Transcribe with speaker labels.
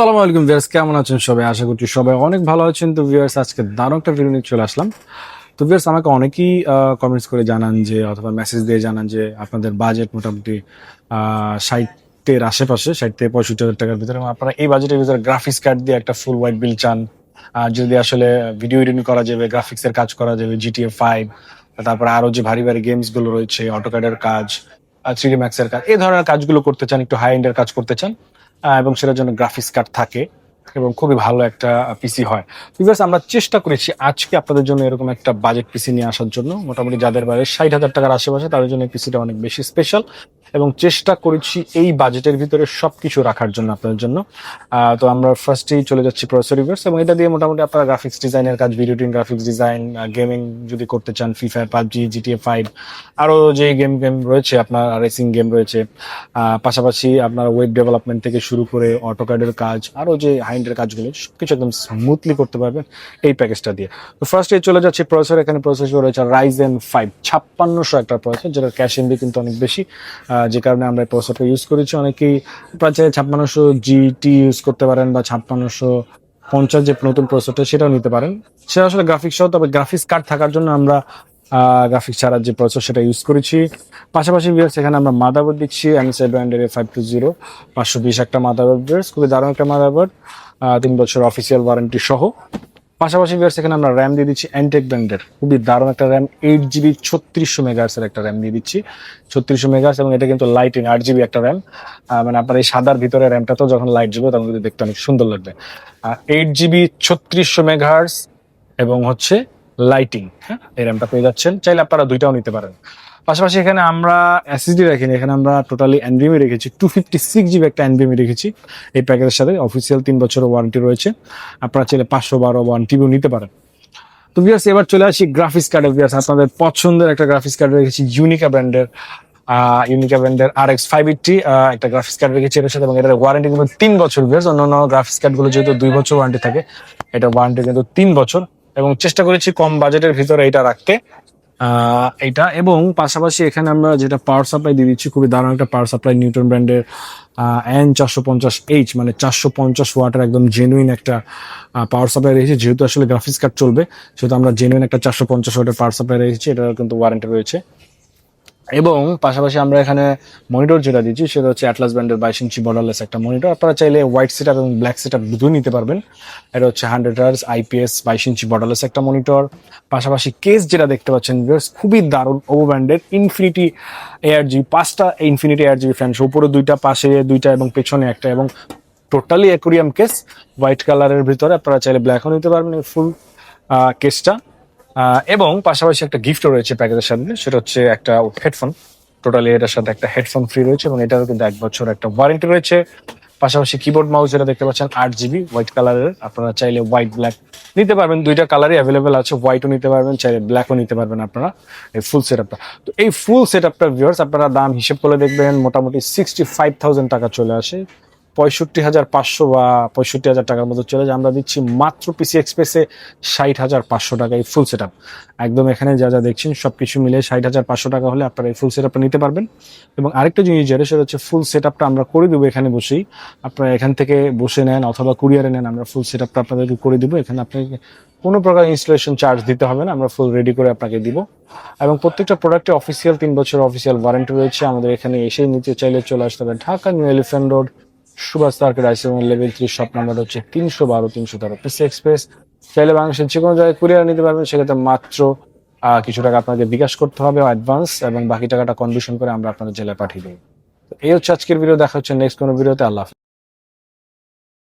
Speaker 1: আসসালামু আলাইকুম ভিউয়ার্স, কেমন আছেন সবাই? আশা করছি সবাই অনেক ভালো আছেন। তো ভিউয়ার্স, আজকে দারুণ একটা ভিডিও নিয়ে চলে আসলাম। তো ভিউয়ার্স, আমাকে অনেকেই কমেন্টস করে জানান যে, অথবা মেসেজ দিয়ে জানান যে আপনাদের বাজেট মোটামুটি 60-এর আশেপাশে, 60 থেকে 65 হাজার টাকার ভিতরে, এবং আপনারা এই বাজেটের ভিতরে গ্রাফিক্স কার্ড দিয়ে একটা ফুল হোয়াইট বিল চান। যদি আসলে ভিডিও এডিটিং করা যাবে, গ্রাফিক্সের কাজ করা যাবে, GTA 5, তারপরে আরো যে ভারী ভারী গেমস গুলো রয়েছে, অটোক্যাডের কাজ, 3D Max এর কাজ, এই ধরনের কাজগুলো করতে চান, একটু হাই এন্ডের কাজ করতে চান, এবং সেটার জন্য গ্রাফিক্স কার্ড থাকে এবং খুবই ভালো একটা পিসি হয়। ভিউয়ার্স, আমরা চেষ্টা করেছি আজকে আপনাদের জন্য এরকম একটা বাজেট পিসি নিয়ে আসার জন্য। মোটামুটি যাদের বাজেট 60 হাজার টাকার আশেপাশে, তাদের জন্য এই পিসিটা অনেক বেশি স্পেশাল, এবং চেষ্টা করেছি এই বাজেটের ভিতরে সবকিছু রাখার জন্য আপনাদের জন্য। তো আমরা ফার্স্টেই চলে যাচ্ছি প্রসেসর রিভার্স, এবং এটা দিয়ে মোটামুটি আপনারা গ্রাফিক্স ডিজাইনের কাজ, video editing, graphics design, gaming যদি করতে চান, ফ্রি ফায়ার, পাবজি, GTA 5, আরো যে গেম গেম রয়েছে, আপনার রেসিং গেম রয়েছে, পাশাপাশি আপনার ওয়েব ডেভেলপমেন্ট থেকে শুরু করে অটোক্যাডের কাজ, আরো যে হাইন্ডের কাজগুলো, সবকিছু একদম স্মুথলি করতে পারবেন এই প্যাকেজটা দিয়ে। তো ফার্স্টে চলে যাচ্ছে প্রসেসর। এখানে প্রসেসর রয়েছে Ryzen 5 5600 একটা প্রসেসর, যেটা ক্যাশ এমবি কিন্তু অনেক বেশি, যে কারণে আমরা এই প্রসেসরটা ইউজ করেছি। অনেকেই প্রায় 5600 জিটি ইউজ করতে পারেন, বা 5650 যে নতুন প্রসেসরটা সেটাও নিতে পারেন। সেটা আসলে গ্রাফিক্স সহ, তবে গ্রাফিক্স কার্ড থাকার জন্য আমরা গ্রাফিক্স ছাড়া যে প্রসেসর সেটা ইউজ করেছি। পাশাপাশি ভিউয়ার্স, এখানে আমরা মাদারবোর্ড দিচ্ছি MSI ব্র্যান্ডের A520 520 একটা মাদারবোর্ড। ভিউয়ার্স, খুবই দারুণ একটা মাদারবোর্ড, 3 বছর অফিসিয়াল ওয়ারেন্টি সহ। পাশাপাশি ভিউয়ার্স, এখানে আমরা র্যাম দিয়ে দিচ্ছি এনটেক ব্র্যান্ডের খুবই দারুণ একটা র্যাম, 8GB 3600 মেগাহার্টজের একটা র্যাম দিয়ে দিচ্ছি, 3600 মেগাহার্টজ, এবং এটা কিন্তু লাইটিং 8GB একটা র্যাম। মানে আপনার এই সাদার ভিতরে র্যামটা তো যখন লাইট জ্বলবে তখন কিন্তু দেখতে অনেক সুন্দর লাগবে। 8GB 3600 মেগাহার্টজ এবং হচ্ছে লাইটিং, হ্যাঁ, এই র্যামটা পেয়ে যাচ্ছেন। চাইলে আপনারা দুইটাও নিতে পারেন। পাশাপাশি এখানে আমরা এসএসডি রাখিনি, এখানে আমরা টোটালি এনভিএমই রেখেছি, 256GB একটা এনভিএমই রেখেছি এই প্যাকেজের সাথে। অফিসিয়াল 3 বছরের ওয়ারেন্টি রয়েছে, আপনারা চাইলে 512 1 টিবিও নিতে পারেন। তো ভিউয়ার্স, এবার চলে আসি গ্রাফিক্স কার্ডে। ভিউয়ার্স, আপনাদের পছন্দের একটা গ্রাফিক্স কার্ড রেখেছি, ইউনিকা ব্র্যান্ডের RX 580 একটা গ্রাফিক্স কার্ড রেখেছি এর সাথে, এবং এটার ওয়ারেন্টি কিন্তু 3 বছর। ভিউয়ার্স, অন্যান্য গ্রাফিক্স কার্ড গুলো যেহেতু 2 বছর ওয়ারেন্টি থাকে, এটা ওয়ারেন্টি কিন্তু 3 বছর, এবং চেষ্টা করেছি কম বাজেটের ভিতরে এটা রাখতে, এটা। এবং পাশাপাশি এখানে আমরা যেটা পাওয়ার সাপ্লাই দিয়ে দিচ্ছি, খুবই দারুণ একটা পাওয়ার সাপ্লাই, নিউটন ব্র্যান্ডের N450H, মানে 450 ওয়াটের একদম জেনুইন একটা পাওয়ার সাপ্লাই রেখেছি। যেহেতু আসলে গ্রাফিক্স কার্ড চলবে, সেহেতু আমরা জেনুইন একটা 450 ওয়াটের পাওয়ার সাপ্লাই রেখেছি, এটার কিন্তু ওয়ারেন্টি রয়েছে। এবং পাশাপাশি আমরা এখানে মনিটর যেটা দিচ্ছি সেটা হচ্ছে অ্যাটলাস ব্র্যান্ডের 22 ইঞ্চি বর্ডারলেস একটা মনিটর। আপনারা চাইলে হোয়াইট সেটআপ এবং ব্ল্যাক সেটআপ দুটোই নিতে পারবেন। এটা হচ্ছে 100 Hz IPS 22 ইঞ্চি বর্ডারলেস একটা মনিটর। পাশাপাশি কেস যেটা দেখতে পাচ্ছেন ভিউয়ার্স, খুবই দারুণ, ওভো ব্র্যান্ডের ইনফিনিটি ARGB 5টা ইনফিনিটি ARGB ফ্যান, উপরে দুইটা, পাশে দুইটা এবং পেছনে একটা, এবং টোটালি অ্যাকুরিয়াম কেস হোয়াইট কালারের ভিতরে। আপনারা চাইলে ব্ল্যাকও নিতে পারবেন ফুল কেসটা। এবং পাশাপাশি একটা গিফটও রয়েছে প্যাকেজের সাথে, সেটা হচ্ছে একটা হেডফোন। টোটালি এটার সাথে একটা হেডফোন ফ্রি রয়েছে, এবং এটারও কিন্তু 1 বছর একটা ওয়ারেন্টি রয়েছে। পাশাপাশি কিবোর্ড মাউস যেটা দেখতে পাচ্ছেন 8GB হোয়াইট কালারের, আপনারা চাইলে হোয়াইট ব্ল্যাক নিতে পারবেন, দুইটা কালারই অ্যাভেলেবেল আছে, হোয়াইটও নিতে পারবেন, চাইলে ব্ল্যাকও নিতে পারবেন আপনারা এই ফুল সেটআপটা। তো এই ফুল সেটআপটা ভিউয়ার্স, আপনারা দাম হিসেব করে দেখবেন মোটামুটি 65,000 টাকা চলে আসে, 65,500 বা 65,000 টাকার মতো চলে যায়। আমরা দিচ্ছি মাত্র পিসি এক্সপ্রেসে 60,500 টাকা এই ফুল সেটআপ। একদম এখানে যা যা দেখছেন সবকিছু মিলে 60,500 টাকা হলে আপনারা এই ফুল সেটআপটা নিতে পারবেন। এবং আরেকটা জিনিস যেটা, সেটা হচ্ছে ফুল সেটআপটা আমরা করে দেবো এখানে বসেই। আপনারা এখান থেকে বসে নেন অথবা কুরিয়ারে নেন, আমরা ফুল সেটআপটা আপনাদেরকে করে দিব। এখানে আপনাকে কোনো প্রকার ইনস্টলেশন চার্জ দিতে হবে না, আমরা ফুল রেডি করে আপনাকে দিব। এবং প্রত্যেকটা প্রোডাক্টে অফিসিয়াল 3 বছর অফিসিয়াল ওয়ারেন্টি রয়েছে। আমাদের এখানে এসেই নিতে চাইলে চলে আসতে হবে Dhaka New Elephant Road, Subhash market, IC1 level 3, shop number হচ্ছে 312-313 পিসি এক্সপ্রেস। চাইলে বাংলাদেশের যে কোনো জায়গায় কুরিয়ার নিতে পারবেন, সেক্ষেত্রে মাত্র কিছু টাকা আপনাকে বিকাশ করতে হবে অ্যাডভান্স, এবং বাকি টাকাটা কন্ডিশন করে আমরা আপনাদের জেলায় পাঠিয়ে দেবো। তো এই হচ্ছে আজকের ভিডিও, দেখা হচ্ছে নেক্সট কোনো ভিডিওতে। আল্লাহ হাফেজ।